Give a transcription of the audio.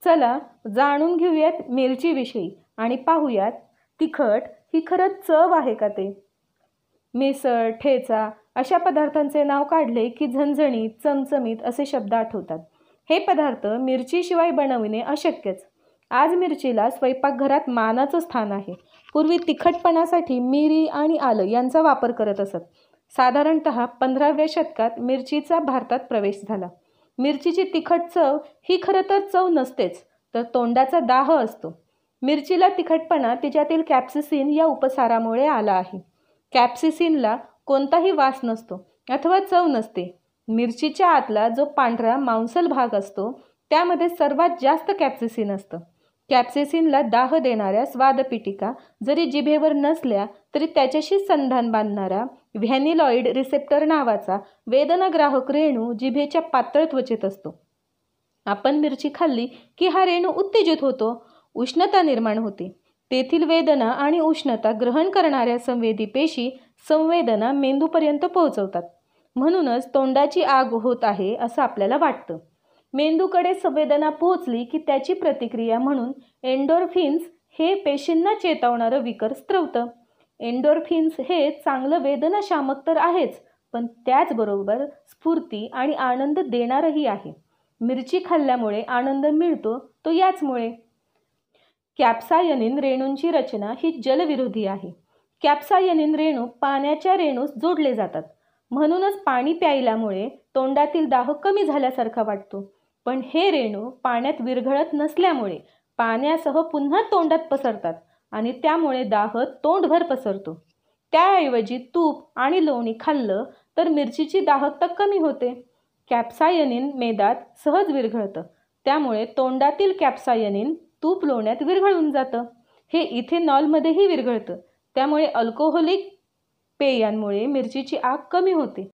चला जाणून घेऊयात मिरचीविषयी आणि पाहूयात तिखट ही खरंच चव आहे का ते। मिसळ, ठेचा अशा पदार्थांचे नाव काढले की झणझणीत, चमचमीत असे शब्द आठवतात। हे पदार्थ मिरचीशिवाय बनविणे अशक्यच। आज मिरचीला स्वयंपाकघरात मानाचं स्थान आहे। पूर्वी तिखटपणासाठी मिरी आणि आलं यांचा वापर करत असत। साधारणतः 15व्या शतकात मिरचीचा भारतात प्रवेश झाला। मिरचीची तिखट चव ही खरं तर चव नसतेच, तर तोंडाचा दाह असतो। मिरचीला तिखटपणा तिच्यातील कॅप्सिसिन या उपसारामुळे आला आहे। कॅप्सिसिनला कोणताही वास नसतो अथवा चव नसते। मिरचीच्या आतला जो पांढरा मांसल भाग असतो त्यामध्ये सर्वात जास्त कॅप्सिसिन असतं। कॅप्सिसिनला दाह देणाऱ्या स्वादपिटिका जरी जिभेवर नसल्या तरी त्याच्याशी संधान बांधणारा व्हॅनिलॉइड रिसेप्टर नावाचा वेदनाग्राहक रेणू जिभेच्या पातळ त्वचेत असतो। आपण मिरची खाल्ली की हा रेणू उत्तेजित होतो, उष्णता निर्माण होते। तेथील वेदना आणि उष्णता ग्रहण करणाऱ्या संवेदी पेशी संवेदना मेंदूपर्यंत पोहोचवतात। म्हणूनच तोंडाची आग होत आहे असं आपल्याला वाटतं। मेंदूकडे संवेदना पोहोचली की त्याची प्रतिक्रिया म्हणून एंडोर्फिन्स हे पेशींना चेतवणारं विकर स्त्रवतं। एंडोर्फिन्स हे चांगलं वेदनाशामक तर आहेच, पण त्याचबरोबर स्फूर्ती आणि आनंद देणारही आहे। मिरची खाल्ल्यामुळे आनंद मिळतो तो याचमुळे। कॅप्सायनिन रेणूंची रचना ही जलविरोधी आहे। कॅप्सायनिन रेणू पाण्याच्या रेणूस जोडले जातात, म्हणूनच पाणी प्यायल्यामुळे तोंडातील दाह कमी झाल्यासारखा वाटतो। पण हे रेणू पाण्यात विरघळत नसल्यामुळे पाण्यासह पुन्हा तोंडात पसरतात आणि त्यामुळे दाह तोंडभर पसरतो। त्याऐवजी तूप आणि लोणी खाल्लं तर मिरचीची दाहकता कमी होते। कॅप्सायनिन मेदात सहज विरघळतं, त्यामुळे तोंडातील कॅप्सायनिन तूप लोण्यात विरघळून जातं। हे इथेनॉलमध्येही विरघळतं, त्यामुळे अल्कोहोलिक पेयांमुळे मिरचीची आग कमी होते।